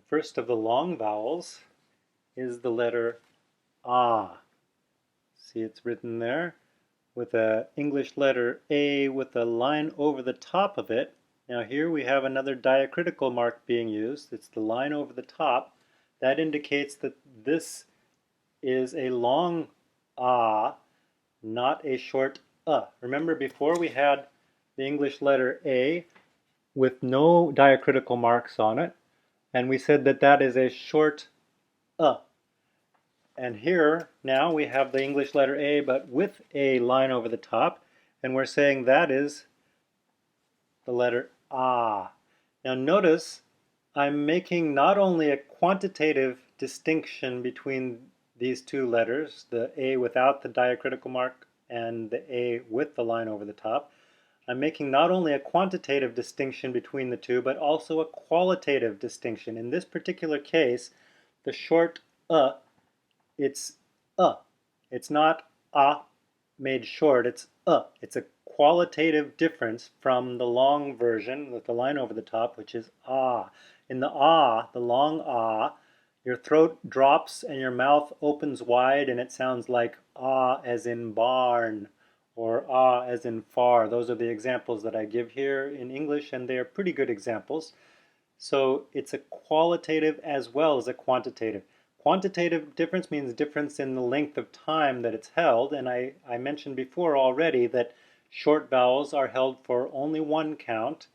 first of the long vowels is the letter ah. See, it's written there with an English letter A with a line over the top of it. Now here we have another diacritical mark being used. It's the line over the top. That indicates that this is a long ah, not a short Remember before we had the English letter A with no diacritical marks on it, and we said that that is a short And here now we have the English letter A but with a line over the top, and we're saying that is the letter ah. Now notice I'm making not only a quantitative distinction between these two letters, the A without the diacritical mark and the A with the line over the top. I'm making not only a quantitative distinction between the two, but also a qualitative distinction. In this particular case, the short it's It's not made short, it's It's a qualitative difference from the long version with the line over the top, which is ah. In the the long your throat drops and your mouth opens wide and it sounds like ah as in barn or ah as in far. Those are the examples that I give here in English, and they are pretty good examples. So it's a qualitative as well as a quantitative. Quantitative difference means difference in the length of time that it's held, and I mentioned before already that short vowels are held for only one count,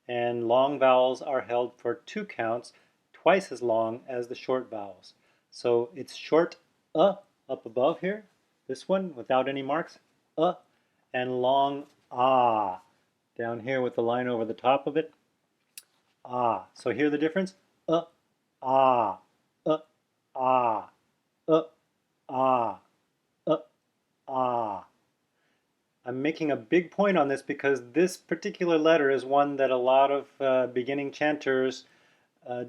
and long vowels are held for two counts, twice as long as the short vowels. So it's short up above here, this one without any marks, and long down here with the line over the top of it, So hear the difference? Ah, ah, ah, ah. I'm making a big point on this because this particular letter is one that a lot of beginning chanters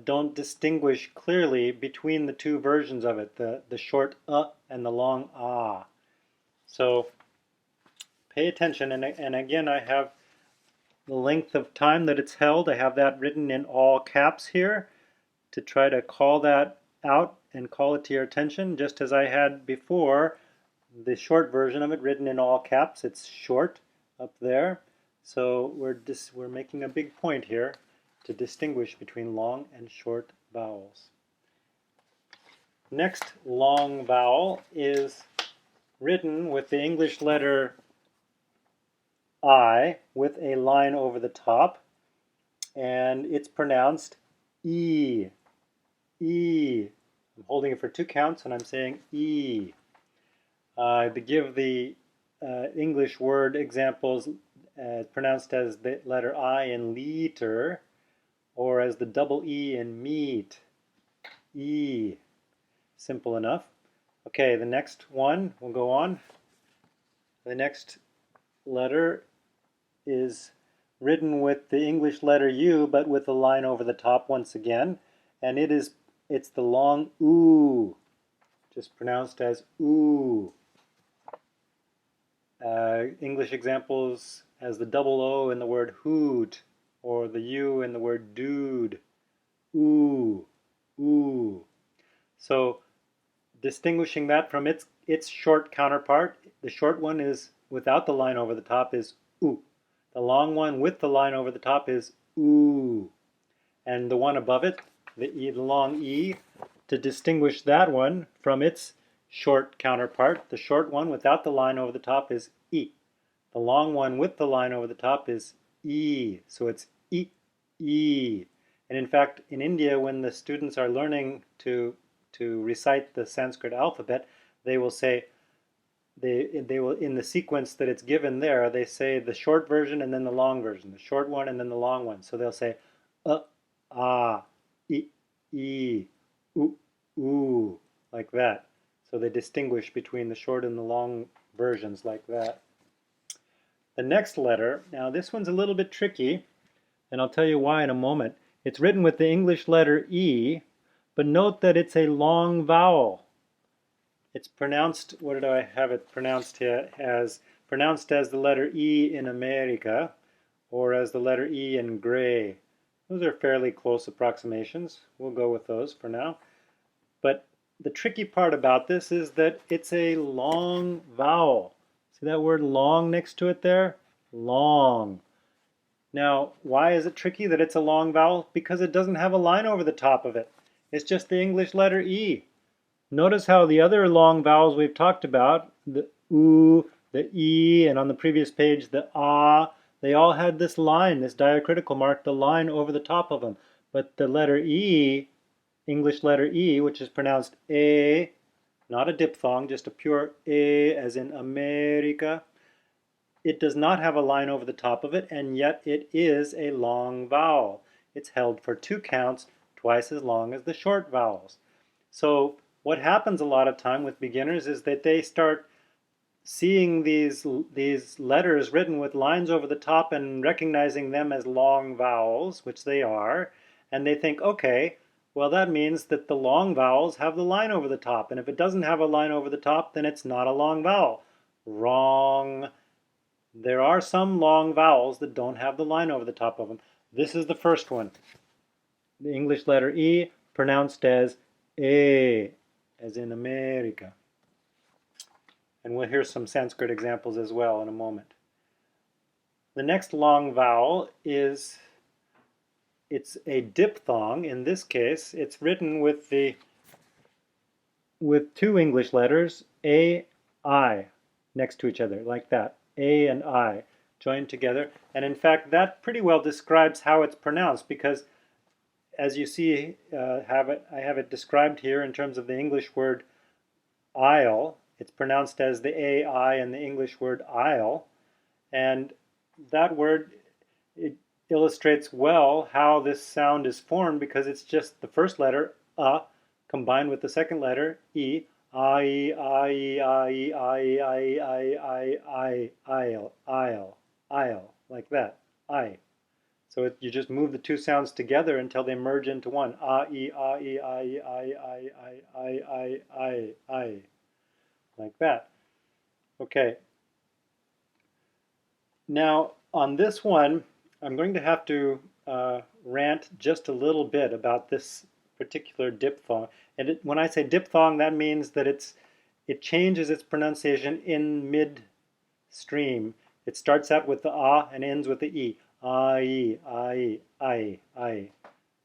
don't distinguish clearly between the two versions of it, the short and the long ah. So pay attention, and again I have the length of time that it's held. I have that written in all caps here to try to call that out and call it to your attention, just as I had before the short version of it written in all caps. It's short up there. So we're making a big point here to distinguish between long and short vowels. Next long vowel is written with the English letter I with a line over the top, and it's pronounced E. E. I'm holding it for two counts and I'm saying E. To give the English word examples, pronounced as the letter I in liter, or as the double E in meat. E. Simple enough. Okay, the next one, we'll go on. The next letter is written with the English letter U, but with a line over the top once again, and it's the long oo, just pronounced as oo. English examples as the double O in the word hoot, or the U in the word dude. Ooh, ooh. So distinguishing that from its short counterpart, the short one is without the line over the top is oo. The long one with the line over the top is ooh. And the one above it, the long E, to distinguish that one from its short counterpart, the short one without the line over the top is E. The long one with the line over the top is E. So it's E, E. And in fact, in India, when the students are learning to recite the Sanskrit alphabet, they will say, they will, in the sequence that it's given there, they say the short version and then the long version, the short one and then the long one. So they'll say e, e, oo, like that. So they distinguish between the short and the long versions like that. The next letter, now this one's a little bit tricky, and I'll tell you why in a moment. It's written with the English letter E, but note that it's a long vowel. It's pronounced, what did I have it pronounced here as? Pronounced as the letter E in America, or as the letter E in gray. Those are fairly close approximations. We'll go with those for now. But the tricky part about this is that it's a long vowel. See that word long next to it there? Long. Now, why is it tricky that it's a long vowel? Because it doesn't have a line over the top of it. It's just the English letter E. Notice how the other long vowels we've talked about, the U, the E, and on the previous page, the A, they all had this line, this diacritical mark, the line over the top of them. But the letter E, English letter E, which is pronounced A, not a diphthong, just a pure A as in America, it does not have a line over the top of it, and yet it is a long vowel. It's held for 2 counts, twice as long as the short vowels. So what happens a lot of time with beginners is that they start seeing these letters written with lines over the top and recognizing them as long vowels, which they are, and they think, okay, well that means that the long vowels have the line over the top, and if it doesn't have a line over the top, then it's not a long vowel. Wrong. There are some long vowels that don't have the line over the top of them. This is the first one. The English letter E pronounced as A, as in America. And we'll hear some Sanskrit examples as well in a moment. The next long vowel it's a diphthong. In this case, it's written with 2 English letters, A, I, next to each other, like that. A and I joined together, and in fact that pretty well describes how it's pronounced, because as you see, I have it described here in terms of the English word isle. It's pronounced as the A-I in the English word isle, and that word, it illustrates well how this sound is formed, because it's just the first letter A combined with the second letter E. I, isle, like that, I. So you just move the 2 sounds together until they merge into one. I, like that. Okay. Now, on this one, I'm going to have to rant just a little bit about this particular diphthong. And when I say diphthong, that means that it changes its pronunciation in mid-stream. It starts out with the A and ends with the E. I.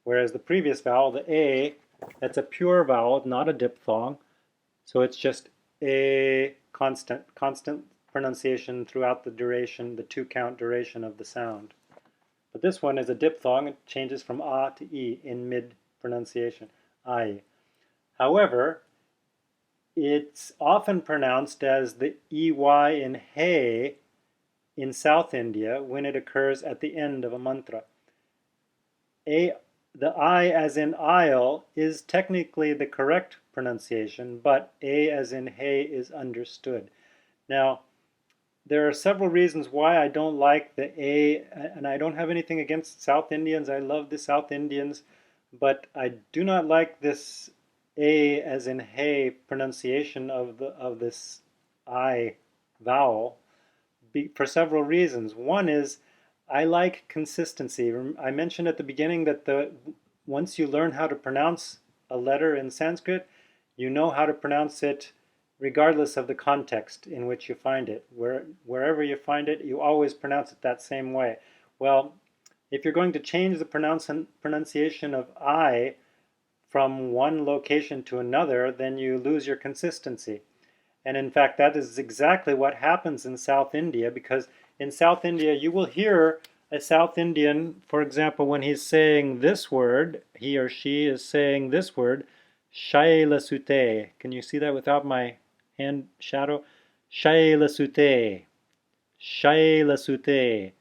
Whereas the previous vowel, the A, that's a pure vowel, not a diphthong. So it's just a constant pronunciation throughout the duration, the 2-count duration of the sound. But this one is a diphthong. It changes from A to E in mid-pronunciation. I. However, it's often pronounced as the EY in hey in South India when it occurs at the end of a mantra. The I as in isle is technically the correct pronunciation, but A as in hey is understood. Now, there are several reasons why I don't like the A, and I don't have anything against South Indians. I love the South Indians, but I do not like this A as in hey pronunciation of this I vowel for several reasons. One is I like consistency. I mentioned at the beginning that once you learn how to pronounce a letter in Sanskrit, you know how to pronounce it regardless of the context in which you find it. Wherever you find it, you always pronounce it that same way. Well, if you're going to change the pronunciation of I from one location to another, then you lose your consistency. And in fact, that is exactly what happens in South India, because in South India, you will hear a South Indian, for example, when he's saying this word, he or she is saying this word, Shailasute. Can you see that without my hand shadow? Shailasute. Shailasute.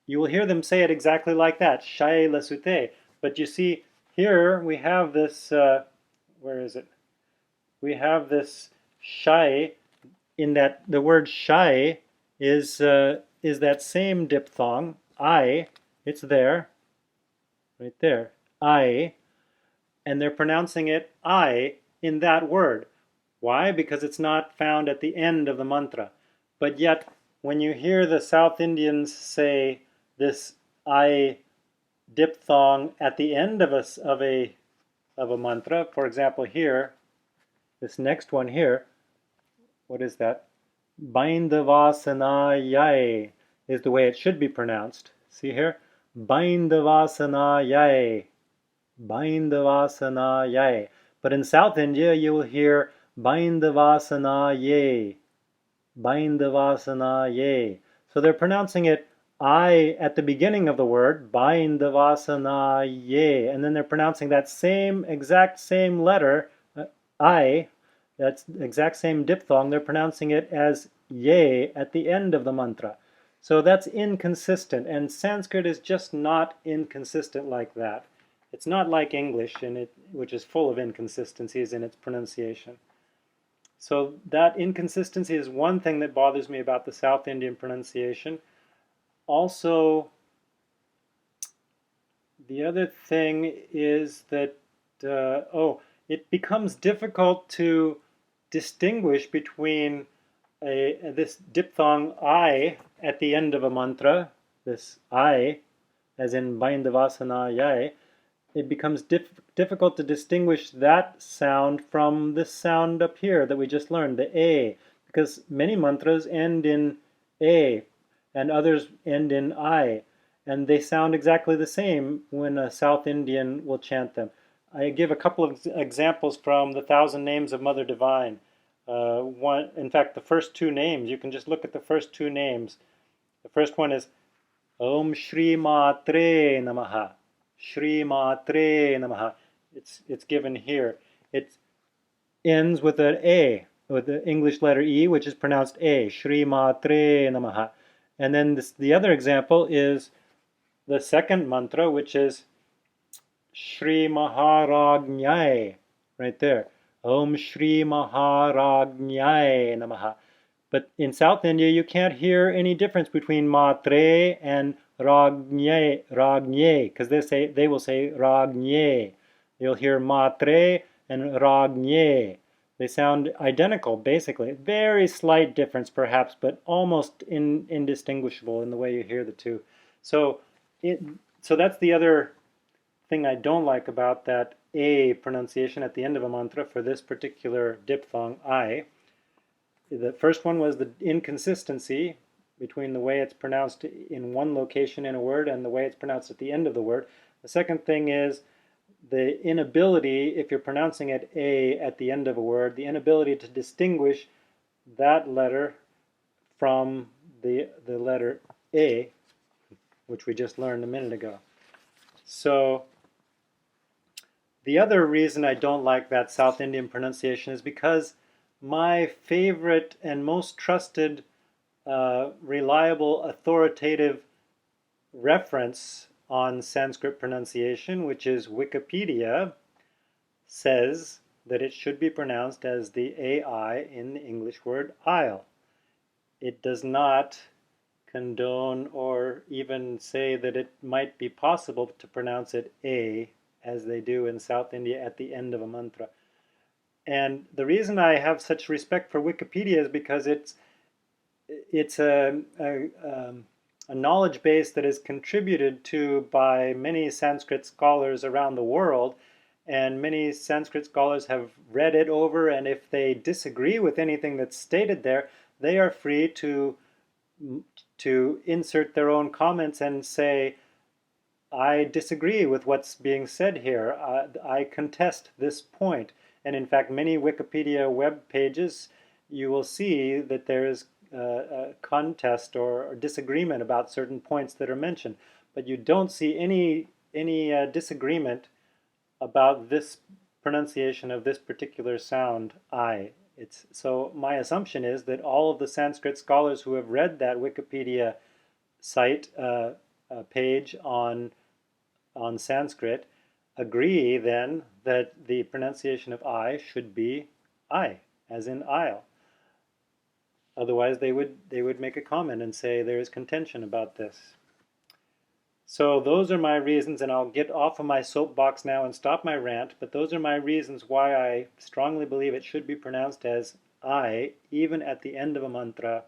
You will hear them say it exactly like that, Shailasute. But you see, here we have this, where is it? We have this shai, in that the word shai is that same diphthong, I, it's there, right there, I, and they're pronouncing it I in that word. Why? Because it's not found at the end of the mantra. But yet, when you hear the South Indians say this I diphthong at the end of a mantra. For example, here, this next one here, what is that? Bindavasanayaye is the way it should be pronounced. See here? Bindavasanayaye. Bindavasanayaye. But in South India, you will hear Bindavasanaye. Bindavasanaye. So they're pronouncing it I at the beginning of the word, Bindavasanaye, and then they're pronouncing that exact same letter, I, that's the exact same diphthong, they're pronouncing it as ye at the end of the mantra. So that's inconsistent, and Sanskrit is just not inconsistent like that. It's not like English, which is full of inconsistencies in its pronunciation. So that inconsistency is one thing that bothers me about the South Indian pronunciation. Also, the other thing is that, it becomes difficult to distinguish between this diphthong I at the end of a mantra, this I, as in Bindavasanayaye, it becomes difficult to distinguish that sound from this sound up here that we just learned, the A, because many mantras end in A and others end in I, and they sound exactly the same when a South Indian will chant them. I give a couple of examples from the Thousand Names of Mother Divine. In fact, the first two names, you can just look at the first two names. The first one is Om Shri Matre Namaha. Shri Matre Namaha. It's given here. It ends with an A, with the English letter E, which is pronounced A. Shri Matre Namaha. And then the other example is the second mantra, which is Shri Maharajnyai, right there. Om Shri Maharajnyai Namaha. But in South India, you can't hear any difference between Matre and Ragnye, because they will say Ragnye. You'll hear Matre and Ragnye. They sound identical, basically. Very slight difference, perhaps, but almost indistinguishable in the way you hear the two. So that's the other thing I don't like about that A pronunciation at the end of a mantra for this particular diphthong, I. The first one was the inconsistency between the way it's pronounced in one location in a word and the way it's pronounced at the end of the word. The second thing is the inability, if you're pronouncing it A at the end of a word, the inability to distinguish that letter from the letter A, which we just learned a minute ago. So the other reason I don't like that South Indian pronunciation is because my favorite and most trusted, reliable, authoritative reference on Sanskrit pronunciation, which is Wikipedia, says that it should be pronounced as the AI in the English word isle. It does not condone or even say that it might be possible to pronounce it A as they do in South India at the end of a mantra. And the reason I have such respect for Wikipedia is because it's a knowledge base that is contributed to by many Sanskrit scholars around the world, and many Sanskrit scholars have read it over, and if they disagree with anything that's stated there, they are free to insert their own comments and say, I disagree with what's being said here. I contest this point. And in fact, many Wikipedia web pages, you will see that there is a contest or disagreement about certain points that are mentioned. But you don't see any disagreement about this pronunciation of this particular sound, I. So my assumption is that all of the Sanskrit scholars who have read that Wikipedia site page on Sanskrit agree then that the pronunciation of I should be I, as in isle. Otherwise they would make a comment and say there is contention about this. So those are my reasons, and I'll get off of my soapbox now and stop my rant, but those are my reasons why I strongly believe it should be pronounced as I, even at the end of a mantra